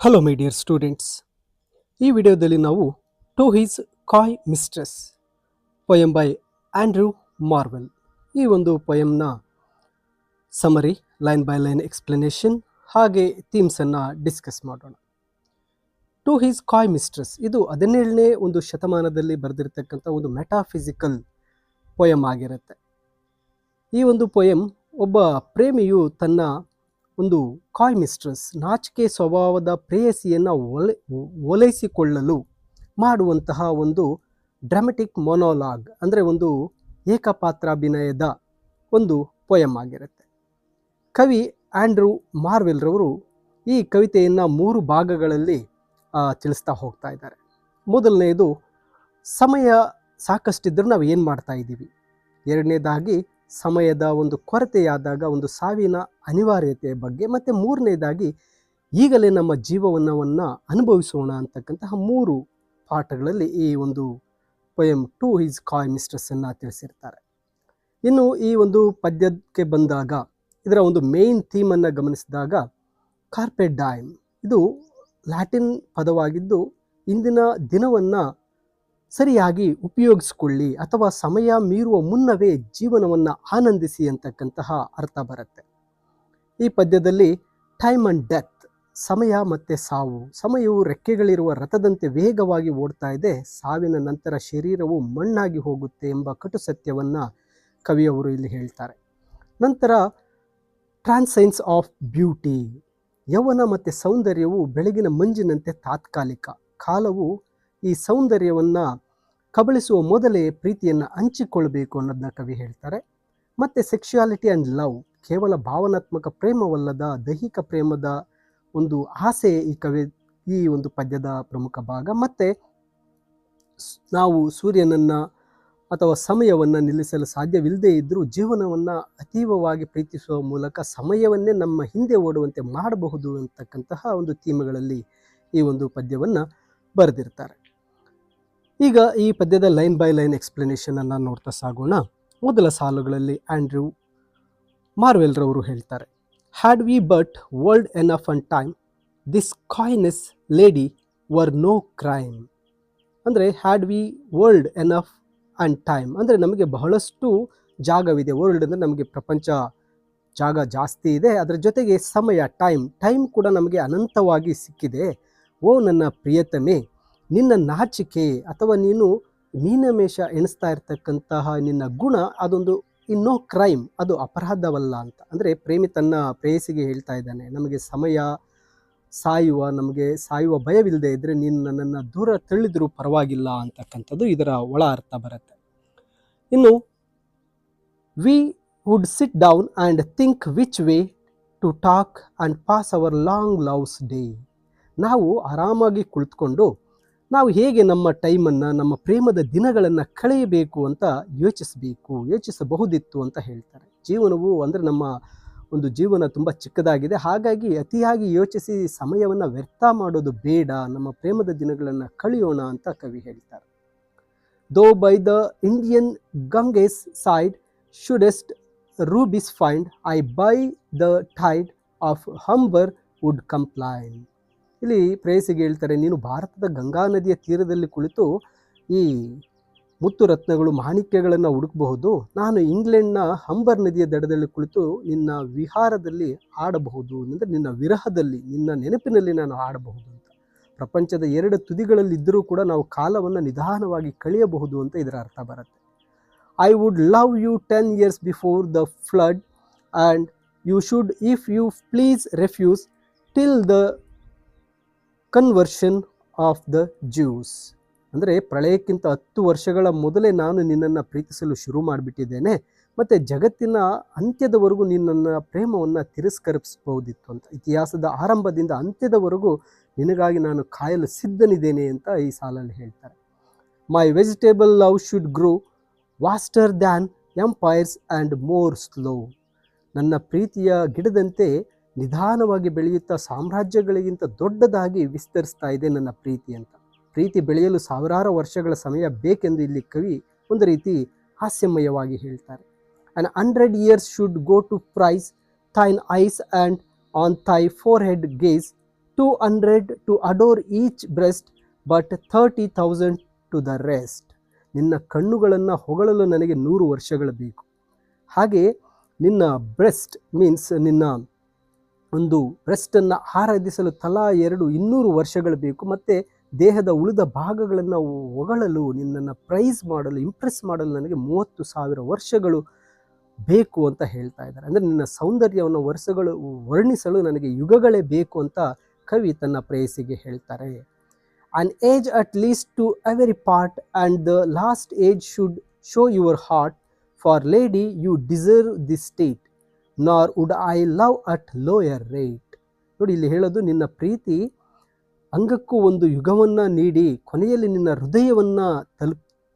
Hello my dear students, ಈ ವಿಡಿಯೋದಲ್ಲಿ ನಾವು to his coy mistress poem by Andrew Marvell ಈ ಒಂದು ಪೊಯಮ್ನ summary, line by line explanation ಹಾಗೆ ಥೀಮ್ಸನ್ನು ಡಿಸ್ಕಸ್ ಮಾಡೋಣ. ಟು ಹಿಸ್ ಕಾಯ್ ಮಿಸ್ಟ್ರೆಸ್ ಇದು 17ನೇ ಒಂದು ಶತಮಾನದಲ್ಲಿ ಬರೆದಿರ್ತಕ್ಕಂಥ ಒಂದು ಮೆಟಾಫಿಸಿಕಲ್ ಪೊಯಮ್ ಆಗಿರುತ್ತೆ. ಈ ಒಂದು ಪೊಯಮ್ ಒಬ್ಬ ಪ್ರೇಮಿಯು ತನ್ನ ಒಂದು ಕಾಯ್ ಮಿಸ್ಟ್ರೆಸ್, ನಾಚಿಕೆ ಸ್ವಭಾವದ ಪ್ರೇಯಸಿಯನ್ನು ಓಲೈಸಿಕೊಳ್ಳಲು ಮಾಡುವಂತಹ ಒಂದು ಡ್ರಾಮೆಟಿಕ್ ಮೊನೋಲಾಗ್, ಅಂದರೆ ಒಂದು ಏಕಪಾತ್ರಾಭಿನಯದ ಒಂದು ಪೊಯಮ್ ಆಗಿರುತ್ತೆ. ಕವಿ ಆಂಡ್ರ್ಯೂ ಮಾರ್ವೆಲ್ ರವರು ಈ ಕವಿತೆಯನ್ನು 3 ಭಾಗಗಳಲ್ಲಿ ತಿಳಿಸ್ತಾ ಹೋಗ್ತಾ ಇದ್ದಾರೆ. ಮೊದಲನೆಯದು, ಸಮಯ ಸಾಕಷ್ಟಿದ್ರೂ ನಾವು ಏನು ಮಾಡ್ತಾ ಇದ್ದೀವಿ. ಎರಡನೇದಾಗಿ, ಸಮಯದ ಒಂದು ಕೊರತೆಯಾದಾಗ ಒಂದು ಸಾವಿನ ಅನಿವಾರ್ಯತೆಯ ಬಗ್ಗೆ, ಮತ್ತು ಮೂರನೇದಾಗಿ, ಈಗಲೇ ನಮ್ಮ ಜೀವನವನ್ನು ಅನುಭವಿಸೋಣ ಅಂತಕ್ಕಂತಹ 3 ಪಾಠಗಳಲ್ಲಿ ಈ ಒಂದು ಪೊಯಮ್ ಟು ಹಿಸ್ ಕಾಯ್ ಮಿಸ್ಟ್ರೆಸ್ಸನ್ನು ತಿಳಿಸಿರ್ತಾರೆ. ಇನ್ನು ಈ ಒಂದು ಪದ್ಯಕ್ಕೆ ಬಂದಾಗ ಇದರ ಒಂದು ಮೇನ್ ಥೀಮನ್ನು ಗಮನಿಸಿದಾಗ, ಕಾರ್ಪೆ ಡೈಮ್ ಇದು ಲ್ಯಾಟಿನ್ ಪದವಾಗಿದ್ದು, ಇಂದಿನ ದಿನವನ್ನು ಸರಿಯಾಗಿ ಉಪಯೋಗಿಸ್ಕೊಳ್ಳಿ ಅಥವಾ ಸಮಯ ಮೀರುವ ಮುನ್ನವೇ ಜೀವನವನ್ನು ಆನಂದಿಸಿ ಅಂತಕ್ಕಂತಹ ಅರ್ಥ ಬರುತ್ತೆ. ಈ ಪದ್ಯದಲ್ಲಿ ಟೈಮ್ ಆ್ಯಂಡ್ ಡೆತ್, ಸಮಯ ಮತ್ತು ಸಾವು, ಸಮಯವು ರೆಕ್ಕೆಗಳಿರುವ ರಥದಂತೆ ವೇಗವಾಗಿ ಓಡ್ತಾ ಇದೆ, ಸಾವಿನ ನಂತರ ಶರೀರವು ಮಣ್ಣಾಗಿ ಹೋಗುತ್ತೆ ಎಂಬ ಕಟು ಸತ್ಯವನ್ನು ಕವಿಯವರು ಇಲ್ಲಿ ಹೇಳ್ತಾರೆ. ನಂತರ ಟ್ರಾನ್ಸೆನ್ಸ್ ಆಫ್ ಬ್ಯೂಟಿ, ಯೌವನ ಮತ್ತು ಸೌಂದರ್ಯವು ಬೆಳಗಿನ ಮಂಜಿನಂತೆ ತಾತ್ಕಾಲಿಕ, ಕಾಲವು ಈ ಸೌಂದರ್ಯವನ್ನು ಕಬಳಿಸುವ ಮೊದಲೇ ಪ್ರೀತಿಯನ್ನು ಹಂಚಿಕೊಳ್ಬೇಕು ಅನ್ನೋದನ್ನ ಕವಿ ಹೇಳ್ತಾರೆ. ಮತ್ತು ಸೆಕ್ಸುಯಾಲಿಟಿ ಆ್ಯಂಡ್ ಲವ್, ಕೇವಲ ಭಾವನಾತ್ಮಕ ಪ್ರೇಮವಲ್ಲದ ದೈಹಿಕ ಪ್ರೇಮದ ಒಂದು ಆಸೆ ಈ ಒಂದು ಪದ್ಯದ ಪ್ರಮುಖ ಭಾಗ. ಮತ್ತು ನಾವು ಸೂರ್ಯನನ್ನು ಅಥವಾ ಸಮಯವನ್ನು ನಿಲ್ಲಿಸಲು ಸಾಧ್ಯವಿಲ್ಲದೆ ಇದ್ದರೂ ಜೀವನವನ್ನು ಅತೀವವಾಗಿ ಪ್ರೀತಿಸುವ ಮೂಲಕ ಸಮಯವನ್ನೇ ನಮ್ಮ ಹಿಂದೆ ಓಡುವಂತೆ ಮಾಡಬಹುದು ಅಂತಕ್ಕಂತಹ ಒಂದು ಥೀಮ್ಗಳಲ್ಲಿ ಈ ಒಂದು ಪದ್ಯವನ್ನು ಬರೆದಿರ್ತಾರೆ. ಈಗ ಈ ಪದ್ಯದ ಲೈನ್ ಬೈ ಲೈನ್ ಎಕ್ಸ್ಪ್ಲನೇಷನನ್ನು ನೋಡ್ತಾ ಸಾಗೋಣ. ಮೊದಲ ಸಾಲುಗಳಲ್ಲಿ ಆಂಡ್ರ್ಯೂ ಮಾರ್ವೆಲ್ ರವರು ಹೇಳ್ತಾರೆ, had we but world enough and time, this coyness lady were no crime. ಅಂದರೆ had we world enough and time ಅಂದರೆ ನಮಗೆ ಬಹಳಷ್ಟು ಜಾಗವಿದೆ. ವರ್ಲ್ಡ್ ಅಂದರೆ ನಮಗೆ ಪ್ರಪಂಚ ಜಾಗ ಜಾಸ್ತಿ ಇದೆ, ಅದರ ಜೊತೆಗೆ ಸಮಯ ಟೈಮ್ ಕೂಡ ನಮಗೆ ಅನಂತವಾಗಿ ಸಿಕ್ಕಿದೆ. ಓ ನನ್ನ ಪ್ರಿಯತಮೆ, ನಿನ್ನ ನಾಚಿಕೆ ಅಥವಾ ನೀನು ಮೀನಮೇಷ ಎಣಿಸ್ತಾ ಇರ್ತಕ್ಕಂತಹ ನಿನ್ನ ಗುಣ ಅದೊಂದು ಇನ್ನೋ ಕ್ರೈಮ್, ಅದು ಅಪರಾಧವಲ್ಲ ಅಂತ. ಅಂದರೆ ಪ್ರೇಮಿ ತನ್ನ ಪ್ರೇಯಸಿಗೆ ಹೇಳ್ತಾ ಇದ್ದಾನೆ, ನಮಗೆ ನಮಗೆ ಸಾಯುವ ಭಯವಿಲ್ಲದೆ ಇದ್ದರೆ ನೀನು ನನ್ನನ್ನು ದೂರ ತಳ್ಳಿದ್ರೂ ಪರವಾಗಿಲ್ಲ ಅಂತಕ್ಕಂಥದ್ದು ಇದರ ಒಳ ಅರ್ಥ ಬರುತ್ತೆ. ಇನ್ನು we would sit down and think which way to talk and pass our long love's day. ನಾವು ಆರಾಮಾಗಿ ಕುಳಿತುಕೊಂಡು ನಾವು ಹೇಗೆ ನಮ್ಮ ಟೈಮನ್ನು, ನಮ್ಮ ಪ್ರೇಮದ ದಿನಗಳನ್ನು ಕಳೆಯಬೇಕು ಅಂತ ಯೋಚಿಸಬಹುದಿತ್ತು ಅಂತ ಹೇಳ್ತಾರೆ. ಜೀವನವು ಅಂದರೆ ನಮ್ಮ ಒಂದು ಜೀವನ ತುಂಬ ಚಿಕ್ಕದಾಗಿದೆ, ಹಾಗಾಗಿ ಅತಿಯಾಗಿ ಯೋಚಿಸಿ ಸಮಯವನ್ನು ವ್ಯರ್ಥ ಮಾಡೋದು ಬೇಡ, ನಮ್ಮ ಪ್ರೇಮದ ದಿನಗಳನ್ನು ಕಳೆಯೋಣ ಅಂತ ಕವಿ ಹೇಳ್ತಾರೆ. Though by the Indian Ganges side shouldst rubies find, I by the tide of Humber would complain. ಇಲ್ಲಿ ಪ್ರೇಯಸಿಗೆ ಹೇಳ್ತಾರೆ, ನೀನು ಭಾರತದ ಗಂಗಾ ನದಿಯ ತೀರದಲ್ಲಿ ಕುಳಿತು ಈ ಮುತ್ತು ರತ್ನಗಳು ಮಾಣಿಕ್ಯಗಳನ್ನು ಹುಡುಕಬಹುದು, ನಾನು ಇಂಗ್ಲೆಂಡ್ನ ಹಂಬರ್ ನದಿಯ ದಡದಲ್ಲಿ ಕುಳಿತು ನಿನ್ನ ವಿಹಾರದಲ್ಲಿ ಆಡಬಹುದು, ಅಂದರೆ ನಿನ್ನ ವಿರಹದಲ್ಲಿ, ನಿನ್ನ ನೆನಪಿನಲ್ಲಿ ನಾನು ಆಡಬಹುದು ಅಂತ. ಪ್ರಪಂಚದ 2 ತುದಿಗಳಲ್ಲಿದ್ದರೂ ಕೂಡ ನಾವು ಕಾಲವನ್ನು ನಿಧಾನವಾಗಿ ಕಳೆಯಬಹುದು ಅಂತ ಇದರ ಅರ್ಥ ಬರುತ್ತೆ. I would love you 10 years before the flood and you should if you please refuse till the conversion of the Jews. ಅಂದರೆ ಪ್ರಳಯಕ್ಕಿಂತ 10 ವರ್ಷಗಳ ಮೊದಲೇ ನಾನು ನಿನ್ನನ್ನು ಪ್ರೀತಿಸಲು ಶುರು ಮಾಡಿಬಿಟ್ಟಿದ್ದೇನೆ, ಮತ್ತು ಜಗತ್ತಿನ ಅಂತ್ಯದವರೆಗೂ ನಿನ್ನ ಪ್ರೇಮವನ್ನು ತಿರಸ್ಕರಿಸಬಹುದಿತ್ತು ಅಂತ. ಇತಿಹಾಸದ ಆರಂಭದಿಂದ ಅಂತ್ಯದವರೆಗೂ ನಿನಗಾಗಿ ನಾನು ಕಾಯಲು ಸಿದ್ಧನಿದ್ದೇನೆ ಅಂತ ಈ ಸಾಲಲ್ಲಿ ಹೇಳ್ತಾರೆ. My vegetable love should grow vaster than empires and more slow. ನನ್ನ ಪ್ರೀತಿಯ ಗಿಡದಂತೆ ನಿಧಾನವಾಗಿ ಬೆಳೆಯುತ್ತಾ ಸಾಮ್ರಾಜ್ಯಗಳಿಗಿಂತ ದೊಡ್ಡದಾಗಿ ವಿಸ್ತರಿಸ್ತಾ ಇದೆ ನನ್ನ ಪ್ರೀತಿ ಅಂತ. ಪ್ರೀತಿ ಬೆಳೆಯಲು ಸಾವಿರಾರು ವರ್ಷಗಳ ಸಮಯ ಬೇಕೆಂದು ಇಲ್ಲಿ ಕವಿ ಒಂದು ರೀತಿ ಹಾಸ್ಯಮಯವಾಗಿ ಹೇಳ್ತಾರೆ. An 100 years should go to price thine eyes and on thy forehead gaze 200 to adore each breast, but 30,000 to the rest. ನಿನ್ನ ಕಣ್ಣುಗಳನ್ನು ಹೊಗಳಲು ನನಗೆ 100 ವರ್ಷಗಳು ಬೇಕು. ಹಾಗೆ ನಿನ್ನ ಬ್ರೆಸ್ಟ್ ಮೀನ್ಸ್ ನಿನ್ನ ಒಂದು ಬ್ರೆಸ್ಟನ್ನು ಆರಾಧಿಸಲು ತಲಾ 200 ವರ್ಷಗಳು ಬೇಕು. ಮತ್ತು ದೇಹದ ಉಳಿದ ಭಾಗಗಳನ್ನು ಹೊಗಳಲು, ನಿನ್ನನ್ನು ಪ್ರೈಸ್ ಮಾಡಲು, ಇಂಪ್ರೆಸ್ ಮಾಡಲು ನನಗೆ 30,000 ವರ್ಷಗಳು ಬೇಕು ಅಂತ ಹೇಳ್ತಾ ಇದ್ದಾರೆ. ಅಂದರೆ ನಿನ್ನ ಸೌಂದರ್ಯವನ್ನು ವರ್ಣಿಸಲು ನನಗೆ ಯುಗಗಳೇ ಬೇಕು ಅಂತ ಕವಿ ತನ್ನ ಪ್ರೇಯಸಿಗೆ ಹೇಳ್ತಾರೆ. An age at least to every part, and the last age should show your heart. For lady, you deserve this state, nor would I love at lower rate. ನೋಡಿ, ಇಲ್ಲಿ ಹೇಳೋದು, ನಿನ್ನ ಪ್ರೀತಿ ಅಂಗಕ್ಕೂ ಒಂದು ಯುಗವನ್ನು ನೀಡಿ ಕೊನೆಯಲ್ಲಿ ನಿನ್ನ ಹೃದಯವನ್ನು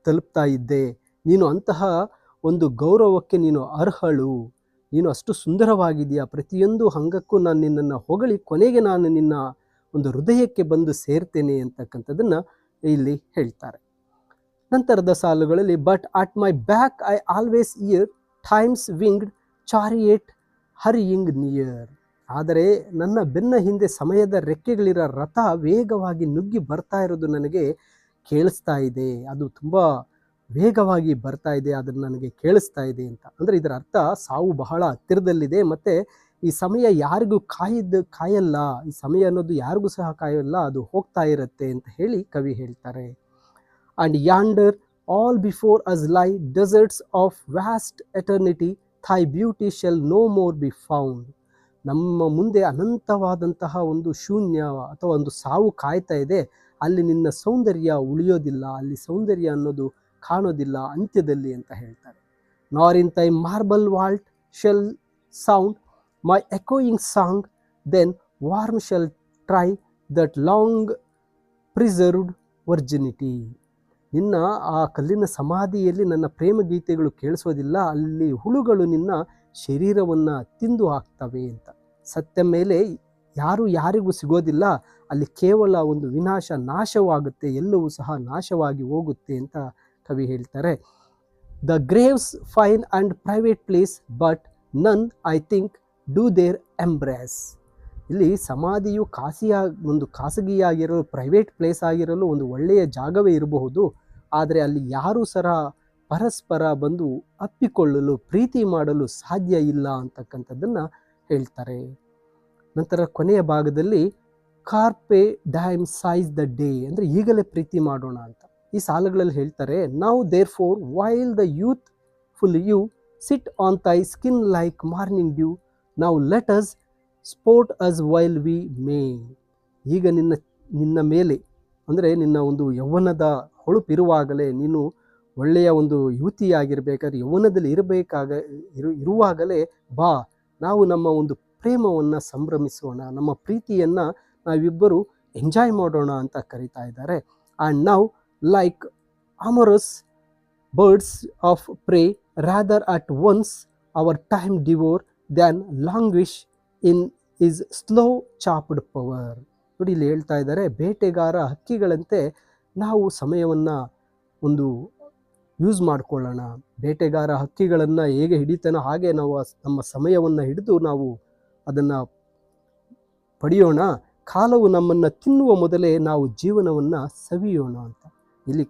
ತಲುಪ್ತಾ ಇದ್ದೆ. ನೀನು ಅಂತಹ ಒಂದು ಗೌರವಕ್ಕೆ ನೀನು ಅರ್ಹಳು. ನೀನು ಅಷ್ಟು ಸುಂದರವಾಗಿದೆಯಾ, ಪ್ರತಿಯೊಂದು ಅಂಗಕ್ಕೂ ನಾನು ನಿನ್ನನ್ನು ಹೊಗಳಿ ಕೊನೆಗೆ ನಾನು ನಿನ್ನ ಒಂದು ಹೃದಯಕ್ಕೆ ಬಂದು ಸೇರ್ತೇನೆ ಅಂತಕ್ಕಂಥದ್ದನ್ನು ಇಲ್ಲಿ ಹೇಳ್ತಾರೆ. ನಂತರದ ಸಾಲುಗಳಲ್ಲಿ, but at my back I always hear time's winged chariot hurrying near. ಆದರೆ ನನ್ನ ಬೆನ್ನ ಹಿಂದೆ ಸಮಯದ ರೆಕ್ಕೆಗಳಿರೋ ರಥ ವೇಗವಾಗಿ ನುಗ್ಗಿ ಬರ್ತಾ ಇರೋದು ನನಗೆ ಕೇಳಿಸ್ತಾ ಇದೆ. ಅದು ತುಂಬ ವೇಗವಾಗಿ ಬರ್ತಾ ಇದೆ, ಅದನ್ನು ನನಗೆ ಕೇಳಿಸ್ತಾ ಇದೆ ಅಂತ. ಅಂದರೆ ಇದರ ಅರ್ಥ ಸಾವು ಬಹಳ ಹತ್ತಿರದಲ್ಲಿದೆ, ಮತ್ತು ಈ ಸಮಯ ಯಾರಿಗೂ ಕಾಯಲ್ಲ, ಈ ಸಮಯ ಅನ್ನೋದು ಯಾರಿಗೂ ಸಹ ಕಾಯಲ್ಲ, ಅದು ಹೋಗ್ತಾ ಇರುತ್ತೆ ಅಂತ ಹೇಳಿ ಕವಿ ಹೇಳ್ತಾರೆ. And yonder all before us lie deserts of vast eternity, thy beauty shall no more be found. ನಮ್ಮ ಮುಂದೆ ಅನಂತವಾದಂತಹ ಒಂದು ಶೂನ್ಯ ಅಥವಾ ಒಂದು ಸಾವು ಕಾಯ್ತಾ ಇದೆ. ಅಲ್ಲಿ ನಿನ್ನ ಸೌಂದರ್ಯ ಉಳಿಯೋದಿಲ್ಲ, ಅಲ್ಲಿ ಸೌಂದರ್ಯ ಅನ್ನೋದು ಕಾಣೋದಿಲ್ಲ ಅಂತ್ಯದಲ್ಲಿ ಅಂತ ಹೇಳ್ತಾರೆ. Nor in thy marble vault shall sound my echoing song, then worms shall try that long preserved virginity. ನಿನ್ನ ಆ ಕಲ್ಲಿನ ಸಮಾಧಿಯಲ್ಲಿ ನನ್ನ ಪ್ರೇಮ ಗೀತೆಗಳು ಕೇಳಿಸೋದಿಲ್ಲ, ಅಲ್ಲಿ ಹುಳುಗಳು ನಿನ್ನ ಶರೀರವನ್ನು ತಿಂದು ಹಾಕ್ತವೆ ಅಂತ. ಸತ್ಯ ಮೇಲೆ ಯಾರಿಗೂ ಸಿಗೋದಿಲ್ಲ, ಅಲ್ಲಿ ಕೇವಲ ಒಂದು ವಿನಾಶ, ನಾಶವಾಗುತ್ತೆ, ಎಲ್ಲವೂ ಸಹ ನಾಶವಾಗಿ ಹೋಗುತ್ತೆ ಅಂತ ಕವಿ ಹೇಳ್ತಾರೆ. The grave's fine and private place, but none I think do there embrace. ಇಲ್ಲಿ ಸಮಾಧಿಯು ಒಂದು ಖಾಸಗಿಯಾಗಿರಲು, ಪ್ರೈವೇಟ್ ಪ್ಲೇಸ್ ಆಗಿರಲು ಒಂದು ಒಳ್ಳೆಯ ಜಾಗವೇ ಇರಬಹುದು, ಆದರೆ ಅಲ್ಲಿ ಯಾರೂ ಸಹ ಪರಸ್ಪರ ಬಂದು ಅಪ್ಪಿಕೊಳ್ಳಲು, ಪ್ರೀತಿ ಮಾಡಲು ಸಾಧ್ಯ ಇಲ್ಲ ಅಂತಕ್ಕಂಥದ್ದನ್ನು ಹೇಳ್ತಾರೆ. ನಂತರ ಕೊನೆಯ ಭಾಗದಲ್ಲಿ carpe diem seize the day, ಅಂದರೆ ಈಗಲೇ ಪ್ರೀತಿ ಮಾಡೋಣ ಅಂತ ಈ ಸಾಲುಗಳಲ್ಲಿ ಹೇಳ್ತಾರೆ. Now therefore while the youthful you sit on thy skin like morning dew, now let us sport us while we may. ಈಗ ನಿನ್ನ ಮೇಲೆ, ಅಂದರೆ ನಿನ್ನ ಒಂದು ಯೌವನದ ಹೊಳುಪಿರುವಾಗಲೇ, ನೀನು ಒಳ್ಳೆಯ ಒಂದು ಯುವತಿಯಾಗಿರಬೇಕಾದ್ರೆ, ಯೌವನದಲ್ಲಿ ಇರುವಾಗಲೇ ಬಾ, ನಾವು ನಮ್ಮ ಒಂದು ಪ್ರೇಮವನ್ನು ಸಂಭ್ರಮಿಸೋಣ, ನಮ್ಮ ಪ್ರೀತಿಯನ್ನು ನಾವಿಬ್ಬರು ಎಂಜಾಯ್ ಮಾಡೋಣ ಅಂತ ಕರೀತಾ ಇದ್ದಾರೆ. And now like amorous birds of prey, rather at once our time devour than languish in his slow chopped power. ನೋಡಿ, ಇಲ್ಲಿ ಹೇಳ್ತಾ ಇದ್ದಾರೆ, ಬೇಟೆಗಾರ ಹಕ್ಕಿಗಳಂತೆ ನಾವು ಸಮಯವನ್ನು ಒಂದು ಯೂಸ್ ಮಾಡ್ಕೊಳ್ಳೋಣ. ಬೇಟೆಗಾರ ಹಕ್ಕಿಗಳನ್ನು ಹೇಗೆ ಹಿಡಿತಾನೋ ಹಾಗೆ ನಾವು ನಮ್ಮ ಸಮಯವನ್ನು ಹಿಡಿದು ನಾವು ಅದನ್ನು ಪಡೆಯೋಣ. ಕಾಲವು ನಮ್ಮನ್ನು ತಿನ್ನುವ ಮೊದಲೇ ನಾವು ಜೀವನವನ್ನು ಸವಿಯೋಣ ಅಂತ. ಇಲ್ಲಿ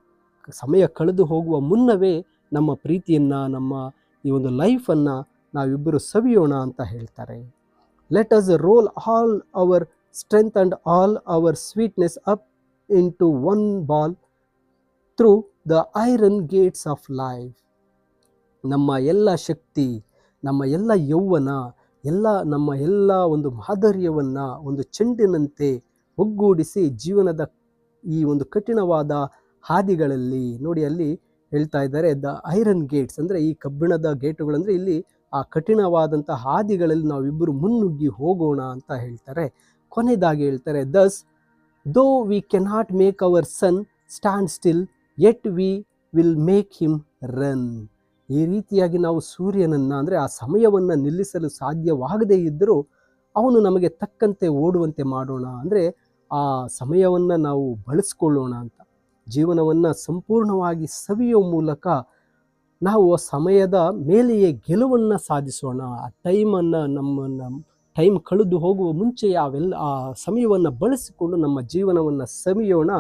ಸಮಯ ಕಳೆದು ಹೋಗುವ ಮುನ್ನವೇ ನಮ್ಮ ಪ್ರೀತಿಯನ್ನು, ನಮ್ಮ ಈ ಒಂದು ಲೈಫನ್ನು ನಾವಿಬ್ಬರು ಸವಿಯೋಣ ಅಂತ ಹೇಳ್ತಾರೆ. Let us roll all our strength and all our sweetness up into one ball through the iron gates of life. ನಮ್ಮ ಎಲ್ಲ ಶಕ್ತಿ, ನಮ್ಮ ಎಲ್ಲ ಯೌವನ, ನಮ್ಮ ಎಲ್ಲ ಒಂದು ಮಾಧುರ್ಯವನ್ನು ಒಂದು ಚೆಂಡಿನಂತೆ ಒಗ್ಗೂಡಿಸಿ ಜೀವನದ ಈ ಒಂದು ಕಠಿಣವಾದ ಹಾದಿಗಳಲ್ಲಿ, ನೋಡಿ ಅಲ್ಲಿ ಹೇಳ್ತಾ ಇದ್ದಾರೆ, ದ ಐರನ್ ಗೇಟ್ಸ್ ಅಂದರೆ ಈ ಕಬ್ಬಿಣದ ಗೇಟುಗಳಂದರೆ ಇಲ್ಲಿ ಆ ಕಠಿಣವಾದಂಥ ಹಾದಿಗಳಲ್ಲಿ ನಾವಿಬ್ಬರು ಮುನ್ನುಗ್ಗಿ ಹೋಗೋಣ ಅಂತ ಹೇಳ್ತಾರೆ. ಕೊನೆಯದಾಗಿ ಹೇಳ್ತಾರೆ, thus though we cannot make our sun stand still, yet we will make him run. ಈ ರೀತಿಯಾಗಿ ನಾವು ಸೂರ್ಯನನ್ನು, ಅಂದರೆ ಆ ಸಮಯವನ್ನು ನಿಲ್ಲಿಸಲು ಸಾಧ್ಯವಾಗದೇ ಇದ್ದರೂ ಅವನು ನಮಗೆ ತಕ್ಕಂತೆ ಓಡುವಂತೆ ಮಾಡೋಣ, ಅಂದರೆ ಆ ಸಮಯವನ್ನು ನಾವು ಬಳಸ್ಕೊಳ್ಳೋಣ ಅಂತ. ಜೀವನವನ್ನು ಸಂಪೂರ್ಣವಾಗಿ ಸವಿಯೋ ಮೂಲಕ ನಾವು ಆ ಸಮಯದ ಮೇಲೆಯೇ ಗೆಲುವನ್ನು ಸಾಧಿಸೋಣ. ಆ ಟೈಮನ್ನು ಟೈಮ್ ಕಳೆದು ಹೋಗುವ ಮುಂಚೆ ಆ ಸಮಯವನ್ನು ಬಳಸಿಕೊಂಡು ನಮ್ಮ ಜೀವನವನ್ನು ಸವಿಯೋಣ,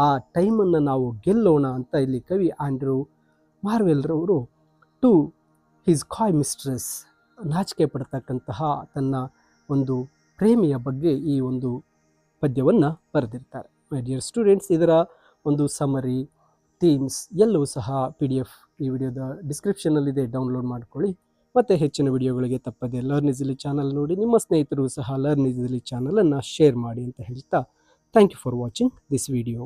ಆ ಟೈಮನ್ನು ನಾವು ಗೆಲ್ಲೋಣ ಅಂತ ಇಲ್ಲಿ ಕವಿ Andrew ಮಾರ್ವೆಲ್ರವರು to his coy mistress, ನಾಚಿಕೆ ಪಡ್ತಕ್ಕಂತಹ ತನ್ನ ಒಂದು ಪ್ರೇಮಿಯ ಬಗ್ಗೆ ಈ ಒಂದು ಪದ್ಯವನ್ನು ಬರೆದಿರ್ತಾರೆ. ಮೈ ಡಿಯರ್ ಸ್ಟೂಡೆಂಟ್ಸ್, ಇದರ ಒಂದು ಸಮರಿ, ಥೀಮ್ಸ್ ಎಲ್ಲವೂ ಸಹ PDF ಈ ವಿಡಿಯೋದ ಡಿಸ್ಕ್ರಿಪ್ಷನಲ್ಲಿದೆ, ಡೌನ್ಲೋಡ್ ಮಾಡ್ಕೊಳ್ಳಿ. ಮತ್ತು ಹೆಚ್ಚಿನ ವಿಡಿಯೋಗಳಿಗೆ ತಪ್ಪದೆ ಲರ್ನ್ ಈಸಿಲಿ ಚಾನಲ್ ನೋಡಿ, ನಿಮ್ಮ ಸ್ನೇಹಿತರು ಸಹ ಲರ್ನ್ ಈಸಿಲಿ ಚಾನಲನ್ನು ಶೇರ್ ಮಾಡಿ ಅಂತ ಹೇಳ್ತಾ, thank you for watching this video.